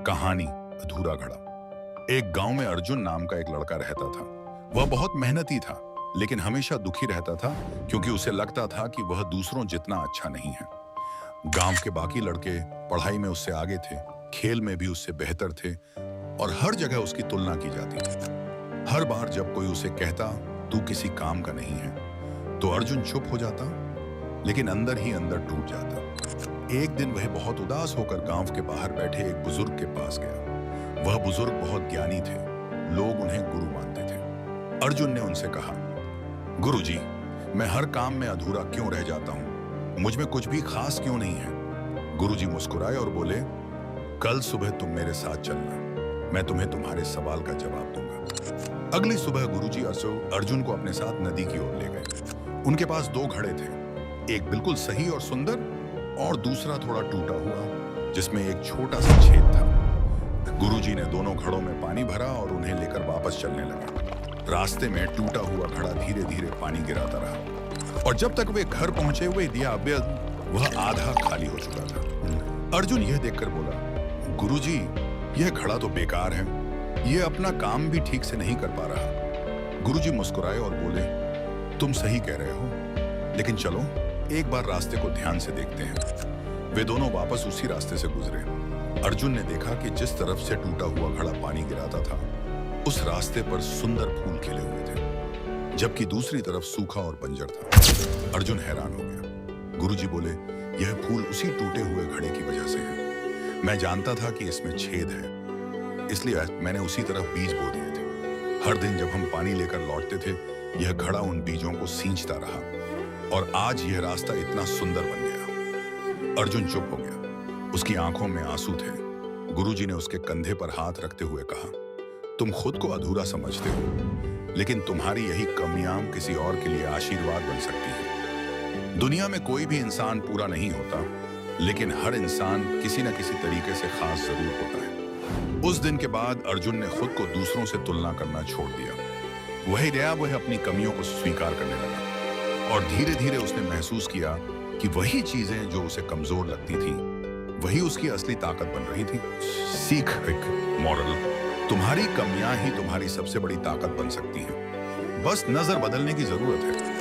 कहानी अधूरा घड़ा। एक गांव में अर्जुन नाम का एक लड़का रहता था। वह बहुत मेहनती था, लेकिन हमेशा दुखी रहता था क्योंकि उसे लगता था कि वह दूसरों जितना अच्छा नहीं है। गांव के बाकी लड़के पढ़ाई में उससे आगे थे, खेल में भी उससे बेहतर थे और हर जगह उसकी तुलना की जाती थी। हर बार जब कोई उसे कहता तू किसी काम का नहीं है, तो अर्जुन चुप हो जाता, लेकिन अंदर ही अंदर टूट जाता। एक दिन वह बहुत उदास होकर गांव के बाहर बैठे एक बुजुर्ग के पास गया। वह बुजुर्ग बहुत ज्ञानी थे, लोग उन्हें गुरु मानते थे। अर्जुन ने उनसे कहा, गुरुजी, मैं हर काम में अधूरा क्यों रह जाता हूं? मुझ में कुछ भी खास क्यों नहीं है? गुरुजी मुस्कुराए और बोले, कल सुबह तुम मेरे साथ चलना, मैं तुम्हें तुम्हारे सवाल का जवाब दूंगा। अगली सुबह गुरुजी अर्जुन को अपने साथ नदी की ओर ले गए। उनके पास दो घड़े थे, एक बिल्कुल सही और सुंदर और दूसरा थोड़ा टूटा हुआ जिसमें एक छोटा सा छेद था। गुरुजी ने दोनों घड़ों में पानी भरा और उन्हें लेकर वापस चलने लगे। रास्ते में टूटा हुआ घड़ा धीरे धीरे पानी गिराता रहा और जब तक वे घर पहुंचे हुए दिया वह आधा खाली हो चुका था। अर्जुन यह देखकर बोला, गुरुजी, यह घड़ा तो बेकार है, यह अपना काम भी ठीक से नहीं कर पा रहा। गुरुजी मुस्कुराए और बोले, तुम सही कह रहे हो, लेकिन चलो एक बार रास्ते को ध्यान से देखते हैं। वे दोनों वापस उसी रास्ते से गुजरे। अर्जुन ने देखा कि जिस तरफ से टूटा हुआ घड़ा पानी गिराता था, उस रास्ते पर सुंदर फूल खिले हुए थे, जबकि दूसरी तरफ सूखा और बंजर था। अर्जुन हैरान हो गया। गुरुजी बोले, यह फूल उसी टूटे हुए घड़े की वजह से है। मैं जानता था कि इसमें छेद है, इसलिए मैंने उसी तरफ बीज बो दिए थे। हर दिन जब हम पानी लेकर लौटते थे, यह घड़ा उन बीजों को सींचता रहा और आज यह रास्ता इतना सुंदर बन गया। अर्जुन चुप हो गया, उसकी आंखों में आंसू थे। गुरुजी ने उसके कंधे पर हाथ रखते हुए कहा, तुम खुद को अधूरा समझते हो, लेकिन तुम्हारी यही कमियां किसी और के लिए आशीर्वाद बन सकती है। दुनिया में कोई भी इंसान पूरा नहीं होता, लेकिन हर इंसान किसी न किसी तरीके से खास जरूर होता है। उस दिन के बाद अर्जुन ने खुद को दूसरों से तुलना करना छोड़ दिया। वह अपनी कमियों को स्वीकार करने लगा और धीरे धीरे उसने महसूस किया कि वही चीजें जो उसे कमजोर लगती थी, वही उसकी असली ताकत बन रही थी। सीख, एक मॉरल, तुम्हारी कमियां ही तुम्हारी सबसे बड़ी ताकत बन सकती हैं। बस नजर बदलने की जरूरत है।